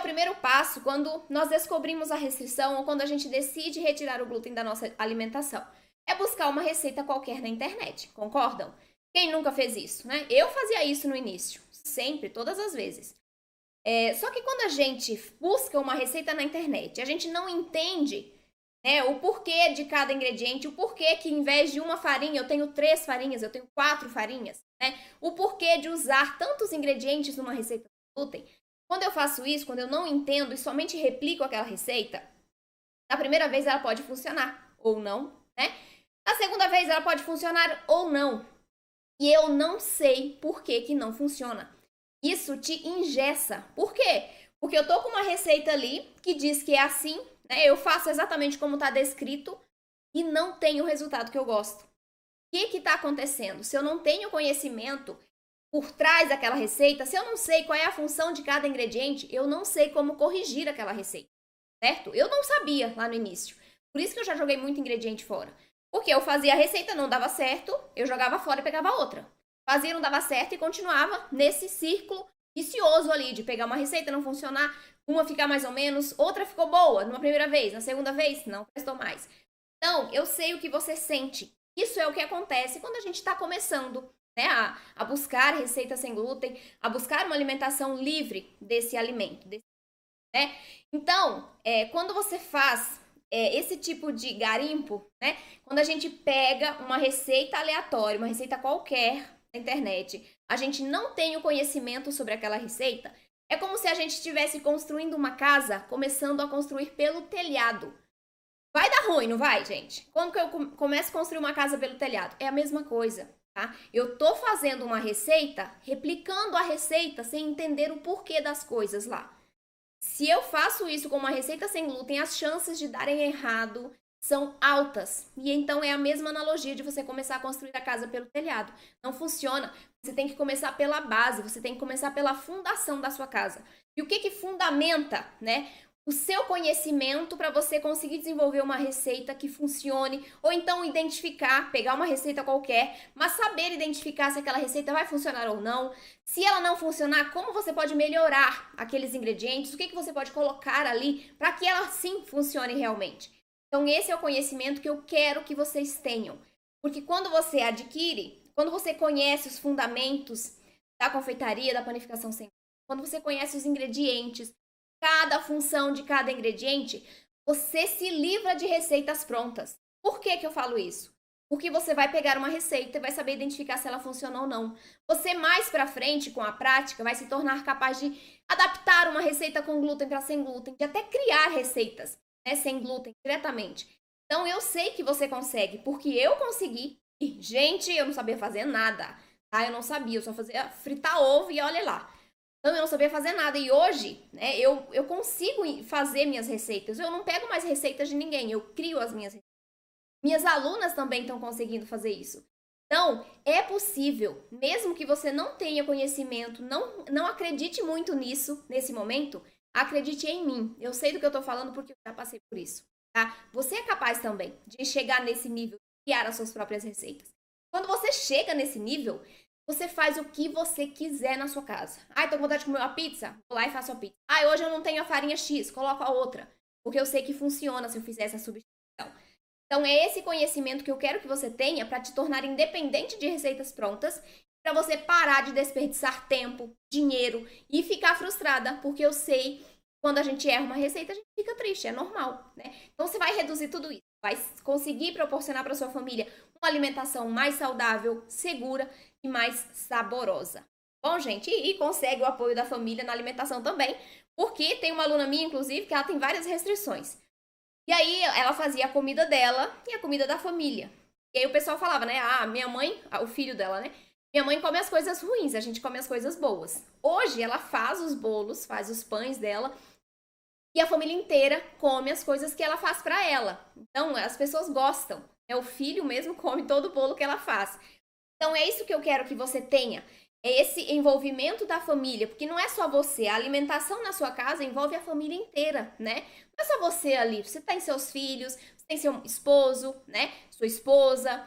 primeiro passo quando nós descobrimos a restrição ou quando a gente decide retirar o glúten da nossa alimentação. É buscar uma receita qualquer na internet, concordam? Quem nunca fez isso, né? Eu fazia isso no início, sempre, todas as vezes. Só que quando a gente busca uma receita na internet, a gente não entende, né, o porquê de cada ingrediente, o porquê que em vez de uma farinha eu tenho 3 farinhas, eu tenho 4 farinhas, né? O porquê de usar tantos ingredientes numa receita de glúten. Quando eu faço isso, quando eu não entendo e somente replico aquela receita, na primeira vez ela pode funcionar ou não, né? Na segunda vez ela pode funcionar ou não. E eu não sei por que que não funciona. Isso te engessa. Por quê? Porque eu tô com uma receita ali que diz que é assim, né? Eu faço exatamente como está descrito e não tenho o resultado que eu gosto. O que está acontecendo? Se eu não tenho conhecimento por trás daquela receita, se eu não sei qual é a função de cada ingrediente, eu não sei como corrigir aquela receita, certo? Eu não sabia lá no início. Por isso que eu já joguei muito ingrediente fora. Porque eu fazia a receita, não dava certo, eu jogava fora e pegava outra. Fazia, não dava certo e continuava nesse círculo vicioso ali de pegar uma receita, não funcionar, uma ficar mais ou menos, outra ficou boa numa primeira vez, na segunda vez, não prestou mais. Então, eu sei o que você sente. Isso é o que acontece quando a gente está começando, né, a buscar receitas sem glúten, a buscar uma alimentação livre desse alimento, né? Então, quando você faz esse tipo de garimpo, né? Quando a gente pega uma receita aleatória, uma receita qualquer na internet, a gente não tem o conhecimento sobre aquela receita, é como se a gente estivesse construindo uma casa, começando a construir pelo telhado. Vai dar ruim, não vai, gente? Quando que eu começo a construir uma casa pelo telhado? É a mesma coisa, tá? Eu tô fazendo uma receita, replicando a receita sem entender o porquê das coisas lá. Se eu faço isso com uma receita sem glúten, as chances de darem errado são altas. E então é a mesma analogia de você começar a construir a casa pelo telhado. Não funciona. Você tem que começar pela base, você tem que começar pela fundação da sua casa. E o que que fundamenta, né, o seu conhecimento para você conseguir desenvolver uma receita que funcione, ou então identificar, pegar uma receita qualquer, mas saber identificar se aquela receita vai funcionar ou não. Se ela não funcionar, como você pode melhorar aqueles ingredientes, o que você pode colocar ali para que ela sim funcione realmente. Então esse é o conhecimento que eu quero que vocês tenham. Porque quando você adquire, quando você conhece os fundamentos da confeitaria, da panificação sem glúten, quando você conhece os ingredientes, cada função de cada ingrediente, você se livra de receitas prontas. Por que que eu falo isso? Porque você vai pegar uma receita e vai saber identificar se ela funciona ou não. Você mais pra frente, com a prática, vai se tornar capaz de adaptar uma receita com glúten para sem glúten, de até criar receitas, né, sem glúten diretamente. Então eu sei que você consegue, porque eu consegui. E, gente, eu não sabia fazer nada, tá? Eu não sabia, eu só fazia fritar ovo e olha lá. Então eu não sabia fazer nada. E hoje, né, eu consigo fazer minhas receitas. Eu não pego mais receitas de ninguém, eu crio as minhas receitas. Minhas alunas também estão conseguindo fazer isso. Então, é possível, mesmo que você não tenha conhecimento, não acredite muito nisso, nesse momento, acredite em mim. Eu sei do que eu tô falando porque eu já passei por isso, tá? Você é capaz também de chegar nesse nível, de criar as suas próprias receitas. Quando você chega nesse nível, você faz o que você quiser na sua casa. Ai, tô com vontade de comer uma pizza? Vou lá e faço a pizza. Ai, hoje eu não tenho a farinha X, coloco a outra. Porque eu sei que funciona se eu fizer essa substituição. Então, é esse conhecimento que eu quero que você tenha para te tornar independente de receitas prontas, para você parar de desperdiçar tempo, dinheiro e ficar frustrada, porque eu sei que quando a gente erra uma receita, a gente fica triste, é normal, né? Então, você vai reduzir tudo isso, vai conseguir proporcionar para sua família uma alimentação mais saudável, segura e mais saborosa. Bom, gente, e consegue o apoio da família na alimentação também, porque tem uma aluna minha, inclusive, que ela tem várias restrições. E aí ela fazia a comida dela e a comida da família. E aí o pessoal falava, né? Ah, minha mãe, o filho dela, né? Minha mãe come as coisas ruins, a gente come as coisas boas. Hoje ela faz os bolos, faz os pães dela e a família inteira come as coisas que ela faz para ela. Então as pessoas gostam. Né? O filho mesmo come todo o bolo que ela faz. Então é isso que eu quero que você tenha. É esse envolvimento da família, porque não é só você, a alimentação na sua casa envolve a família inteira, né? Não é só você ali, você tem seus filhos, você tem seu esposo, né? Sua esposa,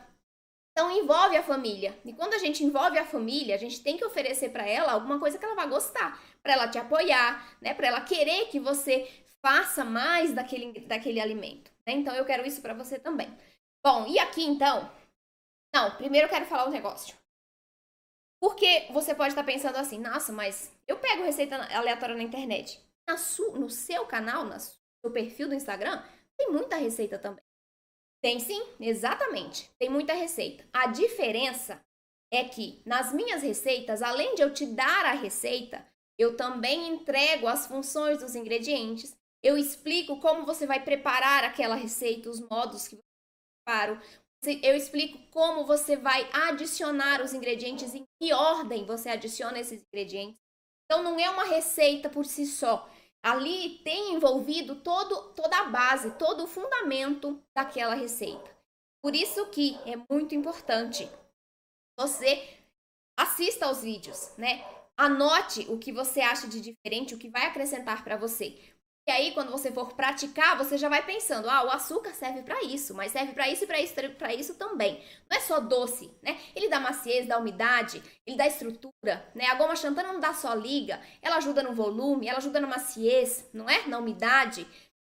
Então, envolve a família. E quando a gente envolve a família, a gente tem que oferecer para ela alguma coisa que ela vai gostar, para ela te apoiar, né? Para ela querer que você faça mais daquele alimento, né? Então, eu quero isso para você também. Bom, e aqui então? Não, primeiro eu quero falar um negócio. Porque você pode estar pensando assim, nossa, mas eu pego receita aleatória na internet. No seu canal, no seu perfil do Instagram, tem muita receita também. Tem sim, exatamente. Tem muita receita. A diferença é que nas minhas receitas, além de eu te dar a receita, eu também entrego as funções dos ingredientes. Eu explico como você vai preparar aquela receita, os modos que você prepara. Eu explico como você vai adicionar os ingredientes, em que ordem você adiciona esses ingredientes. Então, não é uma receita por si só. Ali tem envolvido toda a base, todo o fundamento daquela receita. Por isso que é muito importante você assista aos vídeos, né? Anote o que você acha de diferente, o que vai acrescentar para você. E aí, quando você for praticar, você já vai pensando, o açúcar serve para isso, mas serve para isso e para isso também. Não é só doce, né? Ele dá maciez, dá umidade, ele dá estrutura, né? A goma xantana não dá só liga, ela ajuda no volume, ela ajuda na maciez, não é? Na umidade.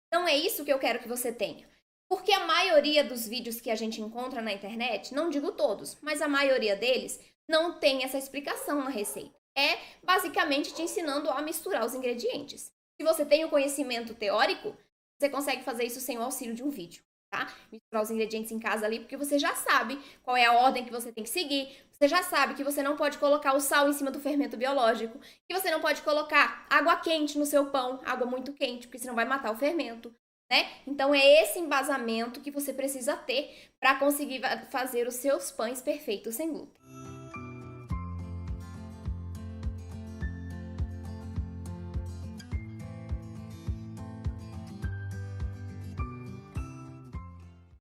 Então, é isso que eu quero que você tenha. Porque a maioria dos vídeos que a gente encontra na internet, não digo todos, mas a maioria deles, não tem essa explicação na receita. É basicamente te ensinando a misturar os ingredientes. Se você tem o conhecimento teórico, você consegue fazer isso sem o auxílio de um vídeo, tá? Misturar os ingredientes em casa ali, porque você já sabe qual é a ordem que você tem que seguir, você já sabe que você não pode colocar o sal em cima do fermento biológico, que você não pode colocar água quente no seu pão, água muito quente, porque senão vai matar o fermento, né? Então é esse embasamento que você precisa ter para conseguir fazer os seus pães perfeitos sem glúten.